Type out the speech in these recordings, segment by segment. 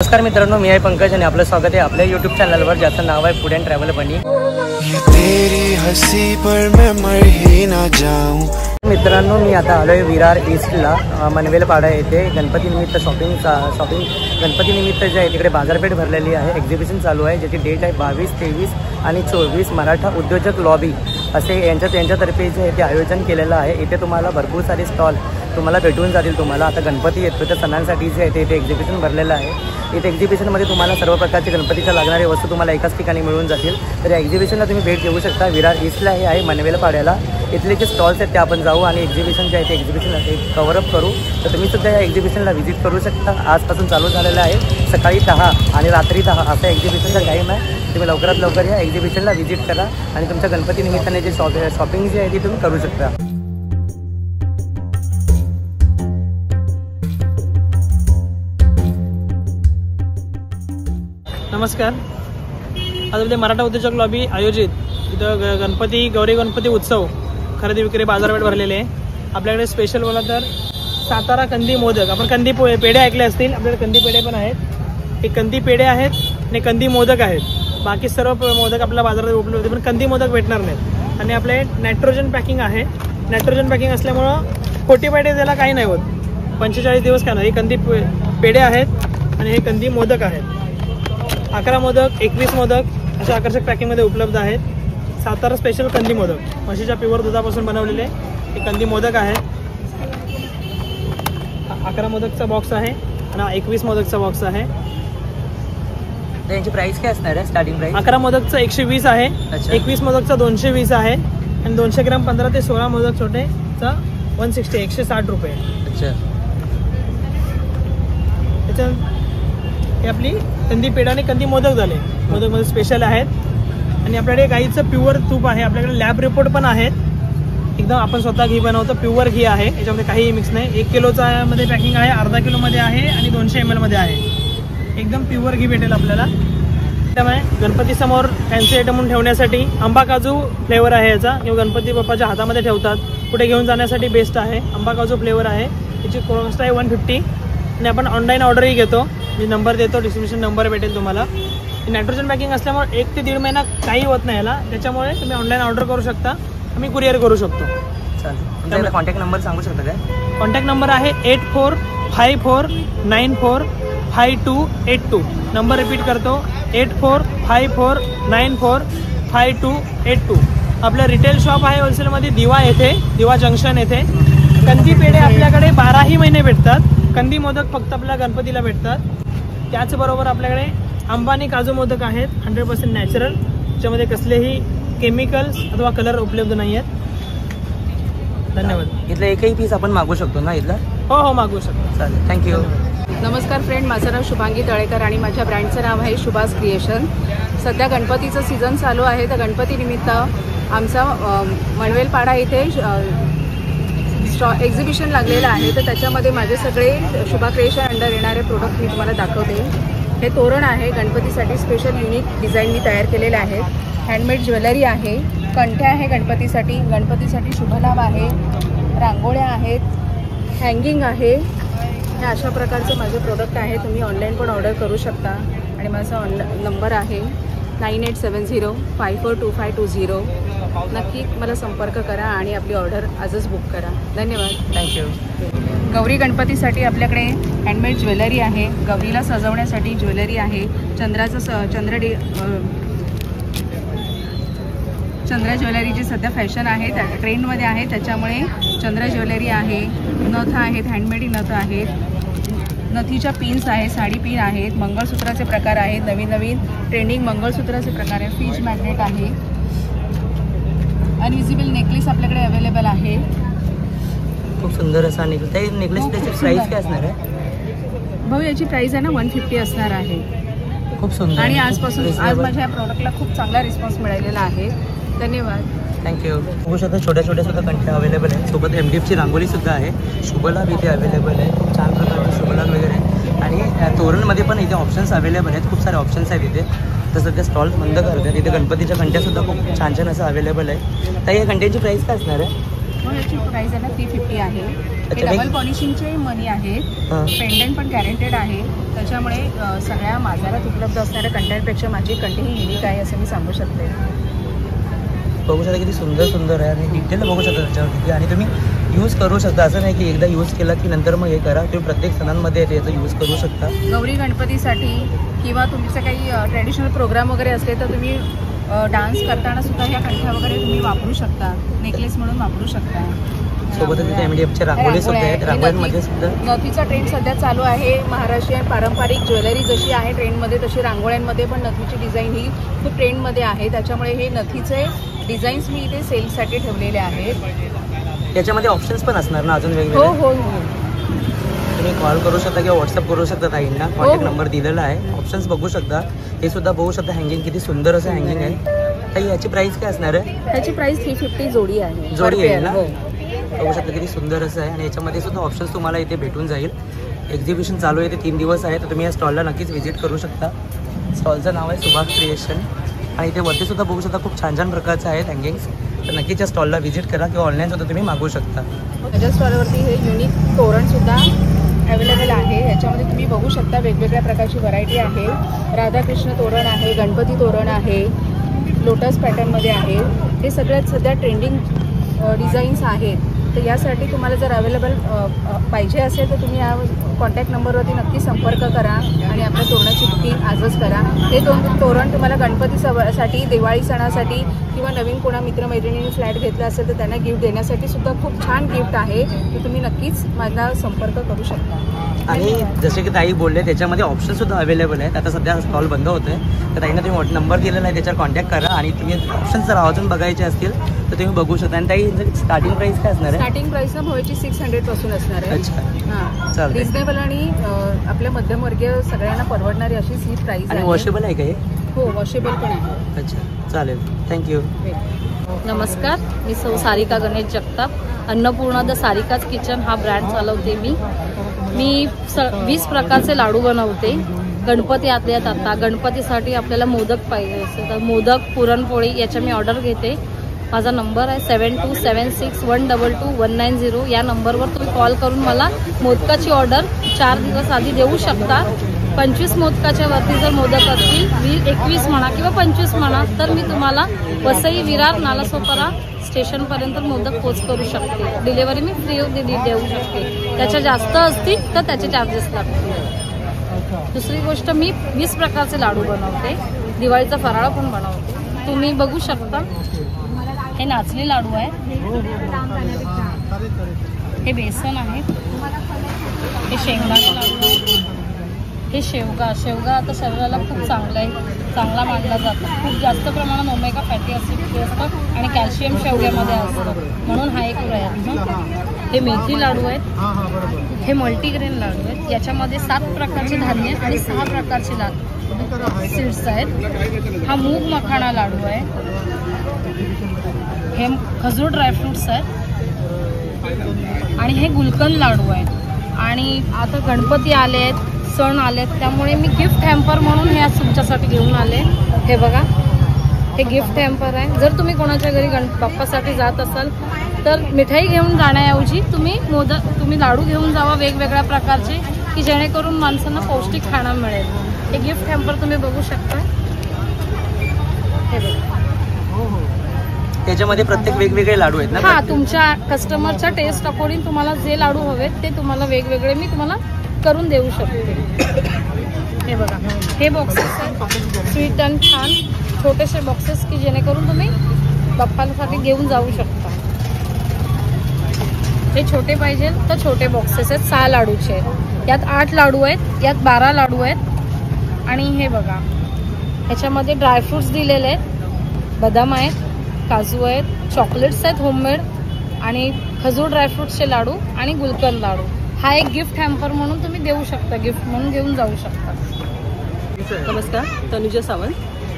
नमस्कार मित्रांनो, मी आहे पंकज आणि आपलं स्वागत आहे आपल्या यूट्यूब चॅनलवर ज्याचं नाव आहे फूड अँड ट्रॅव्हल बनी। मित्रांनो, मी आता आलो आहे विरार ईस्टला मनवेलपाडा येथे गणपतीनिमित्त शॉपिंग गणपतीनिमित्त जे आहे तिकडे बाजारपेठ भरलेली आहे। एक्झिबिशन चालू आहे ज्याची डेट आहे 22, 23 आणि 24। मराठा उद्योजक लॉबी असे यांच्यातर्फे जे आहे ते आयोजन केलेलं आहे। इथे तुम्हाला भरपूर सारे स्टॉल तुम्हाला भेटून जातील। तुम्हाला आता गणपती येतो तर सणांसाठी जे आहे ते इथे एक्झिबिशन भरलेलं आहे। इथे एक्झिबिशनमध्ये तुम्हाला सर्व प्रकारचे गणपतीच्या लागणारे वस्तू तुम्हाला एकाच ठिकाणी मिळून जातील। तर या एक्झिबिशनला तुम्ही भेट देऊ शकता। विरार ईस्टला हे आहे मनवेलपाड्याला। इथले जे स्टॉल्स आहेत ते आपण जाऊ आणि एक्झिबिशन जे आहे ते एक्झिबिशन कव्हरअप करू। तर तुम्ही सुद्धा या एक्झिबिशनला व्हिजिट करू शकता। आजपासून चालू झालेलं आहे, सकाळी 10 आणि रात्री 10 असा एक्झिबिशनचा टाईम आहे। तुम्ही लवकरात लवकर या एक्झिबिशनला व्हिजिट करा आणि तुमच्या गणपती निमित्ताने जे शॉपिंग जी आहे ती तुम्ही करू शकता। नमस्कार। आज उद्या मराठा उद्योजक लॉबी आयोजित इथं गणपती गौरी गणपती उत्सव खरेदी विक्री बाजारपेठ भरलेले आहे। आपल्याकडे स्पेशल बोला तर सातारा कंदी मोदक, आपण कंदी पेढे ऐकले असतील, आपल्याकडे कंदी पेढे पण आहेत। हे कंदी पेढे आहेत आणि कंदी मोदक आहेत। बाकी सर्व मोदक आपल्या बाजारात उपलब्ध होते, पण कंदी मोदक भेटणार नाहीत। आणि आपले नायट्रोजन पॅकिंग आहे। नायट्रोजन पॅकिंग असल्यामुळं खोटी पेढे त्याला काही नाही होत। 45 दिवस काय नाही। हे कंदी पेढे आहेत आणि हे कंदी मोदक आहेत। 11 मोदक, 21 मोदक अशा आकर्षक पॅकिंगमध्ये उपलब्ध आहेत। सातारा स्पेशल कंदी मोदक, म्हशीच्या प्युअर दुधापासून बनवलेले हे कंदी मोदक आहेत। 11 मोदकचा बॉक्स आहे आणि 21 मोदकचा बॉक्स आहे। त्यांची प्राइस काय असणार आहे? स्टार्टिंग प्राइस 11 मोदकचा 120 आहे, 21 मोदकचा 220 आहे आणि 200 ग्राम 15 ते 16 मोदक छोटेचा 160 160 रुपये। अच्छा, त्याच्या हे आपली कंदी पेढा आणि कंदी मोदक झाले। मोदकमध्ये स्पेशल आहेत आणि आपल्याकडे गाईचं प्युअर तूप आहे। आपल्याकडे लॅब रिपोर्ट पण आहेत। एकदम आपण स्वतः घी बनवतो, प्युअर घी आहे, याच्यामध्ये काहीही मिक्स नाही। 1 किलोचा मध्ये पॅकिंग आहे, अर्धा किलोमध्ये आहे आणि 200 ml मध्ये आहे। एकदम प्युअर घी भेटेल आपल्याला। त्यामुळे गणपतीसमोर फॅन्सी आयटम म्हणून ठेवण्यासाठी आंबा काजू फ्लेवर आहे याचा, किंवा गणपती बाप्पाच्या हातामध्ये ठेवतात, कुठे घेऊन जाण्यासाठी बेस्ट आहे। आंबा काजू फ्लेवर आहे, याची कॉस्ट आहे 150 आणि आपण ऑनलाईन ऑर्डरही घेतो। मी नंबर देतो, डिस्क्रिप्शन नंबर भेटेल तुम्हाला। नायट्रोजन पॅकिंग असल्यामुळे 1 ते 1.5 महिना काही होत नाही याला, त्याच्यामुळे तुम्ही ऑनलाईन ऑर्डर करू शकता, आम्ही कुरिअर करू शकतो। चालेल, कॉन्टॅक्ट नंबर सांगू शकता काय? कॉन्टॅक्ट नंबर आहे 8454945282। नंबर रिपीट करतो, 8454945282। आपलं रिटेल शॉप आहे होलसेलमध्ये दिवा येथे, दिवा जंक्शन येथे। कंदी पेढे आपल्याकडे 12ही महिने भेटतात। कंदी मोदक फक्त आपल्या गणपतीला भेटतात। त्याचबरोबर आपल्याकडे आंबा आणि काजू मोदक आहेत, 100% नॅचरल, ज्यामध्ये कसलेही केमिकल्स अथवा कलर उपलब्ध नाही आहेत। धन्यवाद। इथलं एकही पीस आपण मागू शकतो ना इथला? हो, मागवू शकतो। चालेल, थँक्यू। नमस्कार फ्रेंड, माझं नाव शुभांगी तळेकर आणि माझ्या ब्रँडचं नाव आहे शुभास क्रिएशन। सध्या गणपतीचं सीझन चालू आहे, तर गणपतीनिमित्त आमचा मनवेलपाडा इथे एक्झिबिशन लागलेलं आहे। तर त्याच्यामध्ये माझे सगळे शुभा क्रिएशन अंडर येणारे प्रोडक्ट मी तुम्हाला दाखवते। हे तोरण आहे, गणपतीसाठी स्पेशल युनिक डिझाईन मी तयार केलेले आहे। हँडमेड ज्वेलरी आहे, कंठ्या आहे गणपतीसाठी शुभलाभ आहे, रांगोळ्या आहेत, हँगिंग आहे। हे अशा प्रकारचे माझे प्रोडक्ट आहे। तुम्ही ऑनलाईन पण ऑर्डर करू शकता आणि माझा नंबर आहे 9870542520। नक्की मला संपर्क करा आणि आपली ऑर्डर आजच बुक करा। धन्यवाद, थँक्यू। गौरी गणपतीसाठी आपल्याकडे हँडमेड ज्वेलरी आहे, गौरीला सजवण्यासाठी ज्वेलरी आहे। चंद्र ज्वेलरीची सध्या फॅशन आहे, त्या ट्रेंडमध्ये आहे, त्याच्यामुळे चंद्र ज्वेलरी आहे। नथ आहेत, हँडमेड नथ आहेत, नथीच्या पिन्स आहेत, साडी पिन आहेत, मंगळसूत्राचे प्रकार आहेत, नवीन ट्रेंडिंग मंगळसूत्राचे प्रकार आहे, फिश मॅग्नेट आहे, अनविजिबल नेकलेस आपल्याकडे अवेलेबल आहे। खूप सुंदर असा नेकलेस। नेकलेस त्याची प्राइस काय असणार आहे? भाऊ याची प्राइस आहे ना 150 असणार आहे। खूप सुंदर आणि आज माझ्या या प्रॉडक्टला खूप चांगला रिस्पॉन्स मिळालेला आहे। धन्यवाद, थँक्यू। बघू शकता छोट्या सुद्धा कंठ्या अवेलेबल आहे, सोबत MDFची रांगोळी सुद्धा आहे, शुभलाभ इथे अवेलेबल आहे, खूप छान प्रकारचे शुभलाभ वगैरे आहे। आणि तोरणमध्ये पण इथे ऑप्शन्स अवेलेबल आहेत, खूप सारे ऑप्शन्स आहेत इथे। तर सध्या स्टॉल्स बंद करतात, इथे गणपतीच्या घंट्यासुद्धा खूप छान असं अवेलेबल आहे। तर या घंट्यांची प्राइस काय असणार आहे? याची प्राइस आहे ना 350 आहे। हे डबल पॉलिशिंगचे मणी आहेत. पेंडंट पण गॅरंटेड आहे. त्याच्यामुळे सगळ्या बाजारात उपलब्ध असणाऱ्या कंटेंटपेक्षा माझी कंटेंट ही युनिक आहे असं मी सांगू शकते. बघू शकता किती सुंदर सुंदर आहे आणि डिटेल बघू शकता त्याच्यावरती. आणि तुम्ही यूज करू शकता, असं नाही की एकदा यूज केला की नंतर मग हे करा. तुम्ही प्रत्येक सणांमध्ये याचा यूज करू शकता. गौरी गणपतीसाठी किंवा तुमचं काही ट्रेडिशनल प्रोग्राम वगैरे असले तर तुम्ही डान्स करताना सुद्धा ह्या कंठ्या वगैरे तुम्ही वापरू शकता. नेकलेस म्हणून वापरू शकता. सोबतच तिथे MDFच्या रांगोळी सुद्धा आहेत. रांगोळ्यांमध्ये सुद्धा नथीचा ट्रेंड सध्या चालू आहे. महाराष्ट्रीयन पारंपरिक ज्वेलरी जशी आहे ट्रेंडमध्ये तशी रांगोळ्यांमध्ये पण नथीची डिझाईन ही खूप ट्रेंडमध्ये आहे. त्याच्यामुळे हे नथीचे डिझाईन्स मी इथे सेलसाठी ठेवलेले आहेत. त्याच्यामध्ये ऑप्शन्स पण असणार ना अजून वेगवेगळे? हो हो हो. तुम्ही कॉल करू शकता किंवा व्हॉट्सअप करू शकता. ताईंना कॉन्टॅक्ट नंबर दिलेला आहे. ऑप्शन्स बघू शकता. हे सुद्धा बघू शकता. हँगिंग किती सुंदर असं हँगिंग आहे. ताई याची प्राइस काय असणार आहे? ह्याची प्राइस 350 जोडी आहे. जोडी आहे ना? बघू शकता किती सुंदर असं आहे. आणि याच्यामध्ये सुद्धा ऑप्शन्स तुम्हाला इथे भेटून जाईल. एक्झिबिशन चालू आहे ते 3 दिवस आहे. तर तुम्ही या स्टॉलला नक्कीच व्हिजिट करू शकता. स्टॉलचं नाव आहे सुभाष क्रिएशन. आणि इथे वरती सुद्धा बघू शकता खूप छान छान प्रकारचं आहेत हँगिंग्स. तर नक्कीच या स्टॉलला व्हिजिट करा किंवा ऑनलाईन सुद्धा तुम्ही मागवू शकता. माझ्या स्टॉलवरती हे युनिक तोरणसुद्धा अवेलेबल आहे. याच्यामध्ये तुम्ही बघू शकता वेगवेगळ्या प्रकारची व्हरायटी आहे. राधाकृष्ण तोरण आहे, गणपती तोरण आहे, लोटस पॅटर्नमध्ये आहे. हे सगळ्यात सध्या ट्रेंडिंग डिझाईन्स आहेत. तर यासाठी तुम्हाला जर अवेलेबल पाहिजे असेल तर तुम्ही या कॉन्टॅक्ट नंबरवरती नक्की संपर्क करा आणि आपल्या तोरणाची बुकिंग आजच करा. हे तोरण तुम्हाला गणपतीसाठी, दिवाळी सणासाठी किंवा नवीन कोणा मित्रमैत्रिणींनी फ्लॅट घेतला असेल तर त्यांना गिफ्ट देण्यासाठी सुद्धा खूप छान गिफ्ट आहे. तर तुम्ही नक्कीच माझा संपर्क करू शकता. आणि जसे की ताई बोलले त्याच्यामध्ये ऑप्शन सुद्धा अवेलेबल आहेत. आता सध्या स्टॉल बंद होतोय तर ताईंना तुम्ही नंबर दिलेला आहे त्याच्यावर कॉन्टॅक्ट करा आणि तुम्ही ऑप्शन जर अजून बघायचे असतील तर तुम्ही बघू शकता. आणि ताई स्टार्टिंग प्राइस काय असणार आहे? स्टार्टिंग प्राइस व्हायची 600 पासून असणार आहे. अच्छा, हां, चालेल. रिजनेबल आणि आपल्या मध्यमवर्गीय सगळ्यांना परवडणारी अशीच ही प्राइस आहे. आणि वॉशेबल आहे का हे? हो, वॉशेबल पण आहे. अच्छा, चालेल. थँक्यू. नमस्कार, मी सौ सारिका गणेश जगताप. अन्नपूर्णा द सारिकाज किचन हा ब्रँड चालवते मी. 20 प्रकारचे लाडू बनवते. गणपती आतल्यात आता गणपतीसाठी आपल्याला मोदक पाहिजे असेल तर मोदक, पुरणपोळी याच्या मी ऑर्डर घेते. माझा नंबर आहे 7276122190. या नंबरवर तुम्ही कॉल करून मला मोदकाची ऑर्डर 4 दिवस आधी देऊ शकता. 25 मोदकाच्या वरती जर मोदक असतील 21 म्हणा किंवा 25 म्हणा तर मी तुम्हाला वसई, विरार, नालासोपारा स्टेशनपर्यंत मोदक पोच करू शकते. डिलेवरी मी फ्री देऊ शकते. त्याच्या जास्त असतील तर त्याचे चार्जेस लागतील. दुसरी गोष्ट, मी 20 प्रकारचे लाडू बनवते. दिवाळीचा फराळ पण बनवते. तुम्ही बघू शकता. हे नाचणी लाडू आहे, हे बेसन आहे, हे शेंगदाणे लाडू आहे, हे शेवगा आता शरीराला खूप चांगला मानला जातो. खूप जास्त प्रमाणात ओमेगा फॅटी ॲसिड असतं आणि कॅल्शियम शेवग्यामध्ये असतं म्हणून हा एक प्रयत्न. हे मेथी लाडू आहेत, हे मल्टीग्रेन लाडू आहेत. याच्यामध्ये 7 प्रकारचे धान्य आणि 6 प्रकारचे सीड्स आहेत. हा मूग मखाणा लाडू आहे, हे खजूर ड्रायफ्रुट्स आहेत आणि हे गुलकंद लाडू आहेत. आणि आता गणपती आले आहेत, सण आले आहेत, त्यामुळे मी गिफ्ट हॅम्पर म्हणून हे आज तुमच्यासाठी घेऊन आले. हे बघा, हे गिफ्ट हॅम्पर आहे. जर तुम्ही कोणाच्या घरी बाप्पासाठी जात असाल तर मिठाई घेऊन जाण्याऐवजी तुम्ही लाडू घेऊन जावा वेगवेगळ्या प्रकारचे की जेणेकरून माणसांना पौष्टिक खाणं मिळेल. हे गिफ्ट हॅम्पर तुम्ही बघू शकता. हे बघा, त्याच्यामध्ये प्रत्येक वेगवेगळे लाडू आहेत ना? हा, तुमच्या कस्टमरच्या टेस्ट अकॉर्डिंग तुम्हाला जे लाडू हवेत ते तुम्हाला वेगवेगळे मी तुम्हाला करून देऊ शकते. हे बघा, हे बॉक्सेस आहेत स्वीट अँड छान छोटेसे बॉक्सेस की जेणेकरून तुम्ही बाप्पांसाठी घेऊन जाऊ शकता. हे छोटे पाहिजे तर छोटे बॉक्सेस आहेत. 6 लाडूचे आहेत. यात 8 लाडू आहेत, यात 12 लाडू आहेत. आणि हे बघा, ह्याच्यामध्ये ड्रायफ्रुट्स दिलेले आहेत, बदाम आहेत, काजू आहेत, चॉकलेट्स आहेत होममेड आणि खजूर ड्रायफ्रुट्सचे लाडू आणि गुलकंद लाडू. हा एक गिफ्ट हॅम्पर म्हणून तुम्ही देऊ शकता, गिफ्ट म्हणून घेऊन जाऊ शकता. नमस्कार, तनुजा सावंत.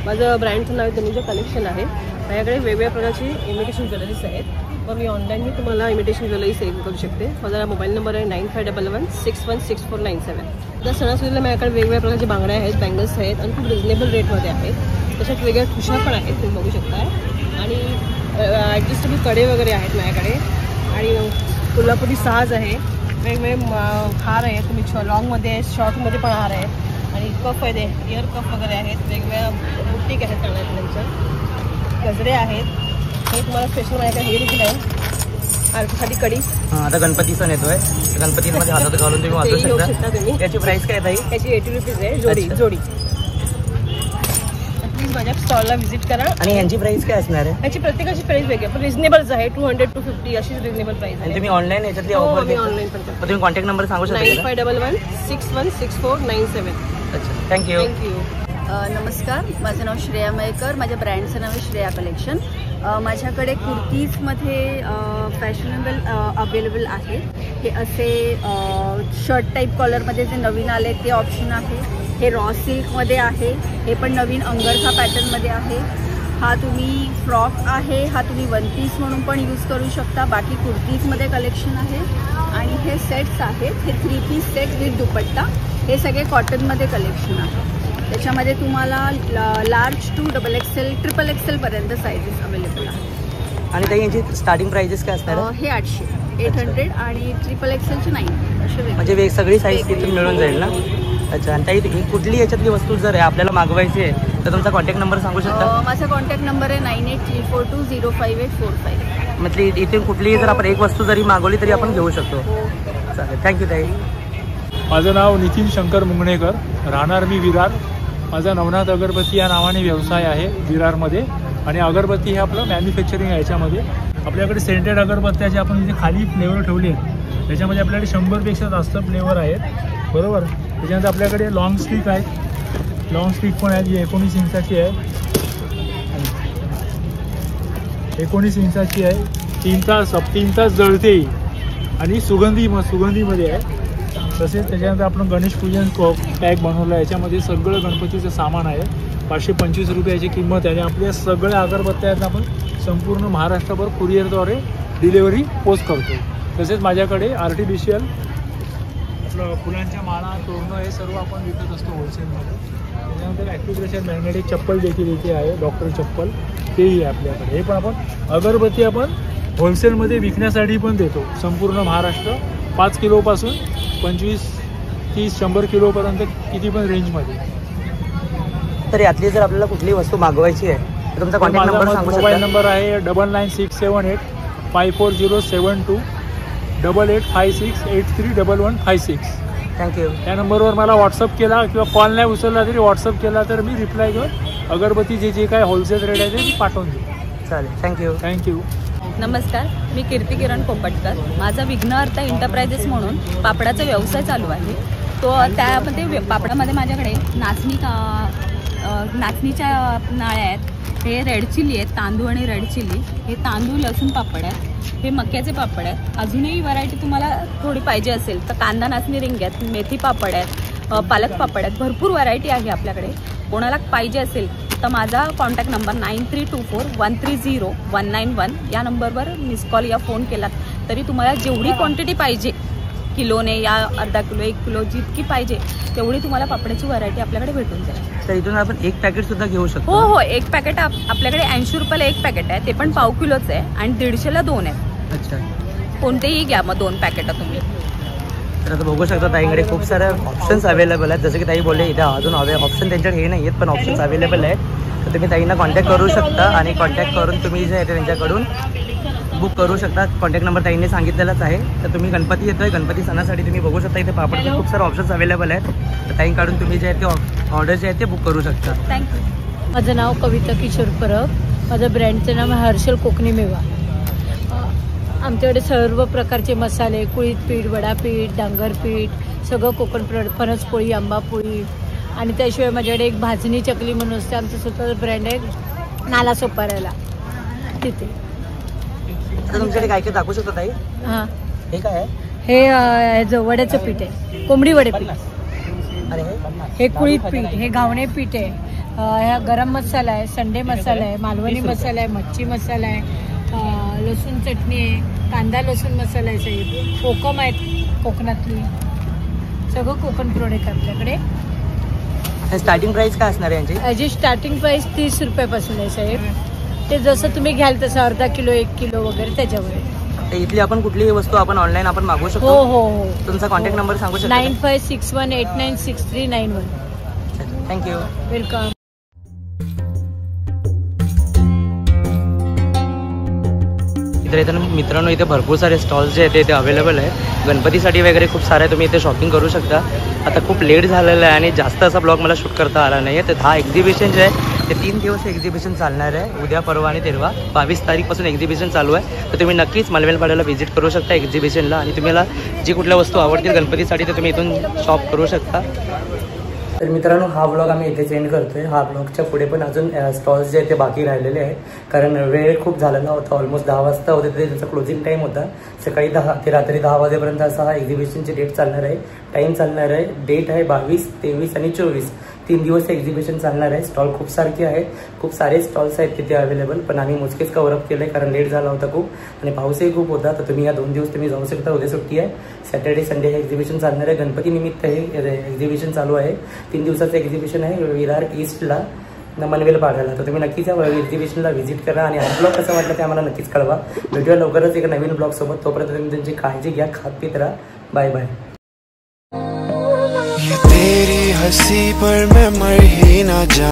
माझं ब्रँडचं नाव तनुजा कलेक्शन आहे. माझ्याकडे वेगवेगळ्या प्रकारची इमिटेशन ज्वेलरीज आहेत. मग मी ऑनलाईनही तुम्हाला इमिटेशन ज्वेलरी सेल करू शकते. माझा मोबाईल नंबर आहे 9511616497. आता सणासुदीला माझ्याकडे वेगवेगळ्या प्रकारचे बांगड्या आहेत, बँगल्स आहेत आणि खूप रिजनेबल रेटमध्ये आहेत. तशाच वेगळ्या ठुशा पण आहेत, तुम्ही बघू शकता. आणि ॲडजस्टेबल कडे वगैरे आहेत माझ्याकडे. आणि कोल्हापुरी साज आहे, वेगवेगळे हार आहेत, तुम्ही लॉंगमध्ये शॉर्टमध्ये पण हार आहेत आणि कफ आहे, इयर कफ वगैरे आहेत, वेगवेगळ्या बुटीक आहेत कानातल्यांच्या, गजरे आहेत. हे तुम्हाला स्पेशल माझ्याकडे हे देखील आहे आरतीसाठी कडी. आता गणपती सण येतोय, गणपतीमध्ये हातात घालून तुम्ही वाचू शकता. तुम्ही याची प्राइस काय ताई? याची 80 रुपीज आहे जोडी. जोडी प्लीज माझ्या स्टॉलला व्हिजिट करा. आणि यांची प्राइस काय असणार आहे? याची प्रत्येकाची प्राइस वेगळी पण रिजनेबलच आहे. 200 to 50 अशी रिजनेबल प्राइस आहे. तुम्ही ऑनलाईन याच्यातली हो, ऑफर मी ऑनलाईन पण करतो. तुम्ही कॉन्टॅक्ट नंबर सांगू शकता? 9511616497. अच्छा, थँक्यू. नमस्कार, माझं नाव श्रेया मयेकर, माझ्या ब्रँडचं नाव आहे श्रेया कलेक्शन. माझ्याकडे कुर्तीजमध्ये फॅशनेबल अवेलेबल आहे. हे असे शर्ट टाईप कॉलरमध्ये जे नवीन आले ते ऑप्शन आहे. हे रॉ सिल्कमध्ये आहे, हे पण नवीन अंगरखा पॅटर्नमध्ये आहे. हा तुम्ही फ्रॉक आहे, हा तुम्ही वन पीस म्हणून पण यूज करू शकता. बाकी कुर्तीजमध्ये कलेक्शन आहे. आणि हे सेट्स आहेत, हे 3 पीस सेट विथ दुपट्टा, हे सगळे कॉटनमध्ये कलेक्शन आहे. त्याच्यामध्ये तुम्हाला लार्ज टू XXL, XXL पर्यंत साईजेस अवेलेबल आहेत. आणि ताई यांची स्टार्टिंग प्राइजेस काय असणार? हे 800, 800 आणि XXLचे 900 असे म्हणजे सगळी साईज तिथून मिळून जाईल ना? अच्छा. आणि ताई कुठली याच्यातली वस्तू जर आहे आपल्याला मागवायची आहे तर तुमचा कॉन्टॅक्ट नंबर सांगू शकता? माझा कॉन्टॅक्ट नंबर आहे 9834205845. म्हणजे इथे कुठलीही जर आपण एक वस्तू जरी मागवली तरी आपण घेऊ शकतो. चालेल, थँक्यू ताई. माझं नाव नितीन शंकर मुंगणेकर, राहणार मी विरार. माझा नवनाथ अगरबत्ती या नावाने व्यवसाय आहे विरारमध्ये. आणि अगरबत्ती हे आपलं मॅन्युफॅक्चरिंग आहे. याच्यामध्ये आपल्याकडे सेंटेड अगरबत्त्या जे आपण इथे खाली फ्लेवर ठेवले आहेत त्याच्यामध्ये आपल्याकडे 100पेक्षा जास्त फ्लेवर आहेत, बरोबर. त्याच्यानंतर आपल्याकडे लॉंग स्टिक आहेत, लॉंग स्टिक पण आहे जी 19 इंचाची आहे, 19 इंचाची आहे. 3 तास जळते आणि सुगंधीमध्ये आहे. तसेच त्याच्यानंतर आपण गणेश पूजन पॅक बनवलं आहे. याच्यामध्ये सगळं गणपतीचं सामान आहे. 525 रुपयाची किंमत आहे. आणि आपल्या सगळ्या अगरबत्त्या आपण संपूर्ण महाराष्ट्रभर कुरिअरद्वारे डिलिव्हरी पोस्ट करतो. तसेच माझ्याकडे आर्टिफिशियल आपलं फुलांच्या माळा, तोरणं हे सर्व आपण विकत असतो होलसेलमध्ये. त्याच्यानंतर ॲक्टिव्हेशन मॅग्नेटिक चप्पल देखील इथे आहे, डॉक्टर चप्पल तेही आहे आपल्याकडे. हे पण आपण अगरबत्ती आपण होलसेलमध्ये विकण्यासाठी पण देतो. संपूर्ण महाराष्ट्र 5 किलोपासून 25, 30, 100 किलोपर्यंत किती पण रेंजमध्ये. तर यातली जर आपल्याला कुठली वस्तू मागवायची आहे तर तुमचा कॉन्टॅक्ट नंबर सांगू शकता? मोबाईल नंबर आहे 9967854072 8856831156. थँक्यू. या नंबरवर मला व्हॉट्सअप केला किंवा कॉल नाही उचलला तरी व्हॉट्सअप केला तर मी रिप्लाय घेऊन अगरबत्ती जे काय होलसेल रेट आहे ते मी पाठवून देईन. चालेल, थँक्यू. नमस्कार, मी कीर्ती किरण पोपटकर. माझा विघ्नहर्ता एंटरप्राइजेस म्हणून पापडाचा व्यवसाय चालू आहे. तो त्यामध्ये पापडामध्ये माझ्याकडे नाचणीच्या नाळ्या आहेत, हे रेड चिली आहेत, तांदूळ आणि रेड चिली, हे तांदूळ लसूण पापड आहेत, हे मक्याचे पापड आहेत. अजूनही व्हरायटी तुम्हाला थोडी पाहिजे असेल तर कांदा नाचणी रिंग आहेत, मेथी पापड आहेत, पालक पापड आहेत, भरपूर व्हरायटी आहे आपल्याकडे. कोणाला पाहिजे असेल तर माझा कॉन्टॅक्ट नंबर 9324130191 या नंबरवर मिस कॉल या फोन केलात तरी तुम्हाला जेवढी क्वांटिटी पाहिजे, किलोने या अर्धा किलो 1 किलो जितकी पाहिजे तेवढी तुम्हाला पापडाची व्हरायटी आपल्याकडे भेटून जाईल. तर इथून आपण एक पॅकेट सुद्धा घेऊ शकतो? हो, एक पॅकेट आपल्याकडे 80 रुपयाला एक पॅकेट आहे, ते पण पाव किलोचं आहे आणि 150ला 2 आहेत. अच्छा. कोणतेही घ्या मग 2 पॅकेट तुम्ही. तर आता बघू शकता ताईकडे खूप सारे ऑप्शन्स अवेलेबल आहेत. जसं की ताई बोलले इथे अजून ऑप्शन त्यांच्याकडे हे नाही आहेत पण ऑप्शन्स अवेलेबल आहेत. तर तुम्ही ताईंना कॉन्टॅक्ट करू शकता आणि कॉन्टॅक्ट करून तुम्ही जे आहे ते त्यांच्याकडून बुक करू शकता. कॉन्टॅक्ट नंबर ताईंनी सांगितलेलाच आहे. तर तुम्ही गणपती येतोय, गणपती सणासाठी तुम्ही बघू शकता इथे पापडचे खूप सारे ऑप्शन्स अवेलेबल आहेत. तर ताईंकडून तुम्ही जे आहे ते ऑर्डर जे आहे ते बुक करू शकता. थँक्यू. माझं नाव कविता किशोर परब. माझं ब्रँडचं नाव आहे हर्षल कोकणी मेवा. आमच्याकडे सर्व प्रकारचे मसाले, कुळीत पीठ, वडापीठ, डांगर पीठ, सगळं कोकण फणसपोळी, आंबापोळी आणि त्याशिवाय माझ्याकडे एक भाजणी चकली म्हणून असते. आमचं स्वतःचं ब्रँड आहे नाला सोपाऱ्याला तिथे. तर तुमच्याकडे काय काय दाखवू शकता ताई? हां, हे काय आहे? हे वड्याचं पीठ आहे, कोंबडी वडे पीठ. आणि हे कुळीत पीठ, हे घावणे पीठ आहे, ह्या गरम मसाला आहे, संडे मसाला आहे, मालवणी मसाला आहे, मच्छी मसाला आहे, लसूण चटणी आहे, कांदा लसूण मसाला आहे साहेब, कोकम आहेत कोकणातली, सगळं कोकण प्रोडक्ट आपल्याकडे. स्टार्टिंग प्राइस काय असणार आहे यांची? याची स्टार्टिंग प्राइस 30 रुपयापासून आहे साहेब. ते जसं तुम्ही घ्याल तसं अर्धा किलो 1 किलो वगैरे त्याच्यावर. तर इथली आपण कुठलीही वस्तू आपण ऑनलाईन आपण मागवू हो शकतो. हो हो. तुमचा कॉन्टॅक्ट नंबर सांगू शकता? 9561896391. थँक्यू. वेलकम. इथे मित्रांनो इथे भरपूर सारे स्टॉल्स जे आहेत ते अवेलेबल आहे. गणपतीसाठी वगैरे खूप सारे तुम्ही इथे शॉपिंग करू शकता. आता खूप लेट झालेलं आहे आणि जास्त असा ब्लॉग मला शूट करता आला नाही आहे. तर हा एक्झिबिशन जे आहे ते 3 दिवस एक्झिबिशन चालणार आहे. उद्या, परवा आणि तेरवा 22 तारीखपासून एक्झिबिशन चालू आहे. तर तुम्ही नक्कीच मलवेलपाड्याला व्हिजिट करू शकता एक्झिबिशनला आणि तुम्हाला जी कुठल्या वस्तू आवडतील गणपतीसाठी तर तुम्ही इथून शॉप करू शकता. तर मित्रांनो हा ब्लॉग आम्ही इथेच एंड करतोय. हा ब्लॉगच्या पुढे पण अजून स्टॉल्स जे आहेत ते बाकी राहिलेले आहे, कारण वेळ खूप झालेला होता. ऑलमोस्ट 10 वाजता होते तरी त्याचा क्लोजिंग टाईम होता. सकाळी 10 ते रात्री 10 वाजेपर्यंत असा हा एक्झिबिशनची डेट चालणार आहे, टाईम चालणार आहे. डेट आहे 22, 23 आणि 24. 3 दिवस एक्झिबिशन चालणार आहे. स्टॉल खूप सारखे आहे, खूप सारे स्टॉल्स आहेत तिथे अवेलेबल, पण आम्ही मोजकेच कव्हरअप केलं आहे कारण लेट झाला होता खूप आणि पाऊसही खूप होता. तर तुम्ही या 2 दिवस तुम्ही जाऊ शकता. उद्या सुट्टी आहे, सॅटर्डे संडे हे एक्झिबिशन चालणार आहे. गणपती निमित्त हे एक्झिबिशन चालू आहे. 3 दिवसाचं एक्झिबिशन आहे विरार ईस्टला मनवेलपाड्याला. तर तुम्ही नक्कीच या एक्झिबिशनला व्हिजिट करा आणि हा ब्लॉग कसं वाटलं ते आम्हाला नक्कीच कळवा. भेटूया लवकरच एक नवीन ब्लॉग सोबत. तोपर्यंत तुम्ही त्यांची काळजी घ्या, खात पीत राहा. Bye bye. तेरी हंसी पर मैं मर ही ना जा.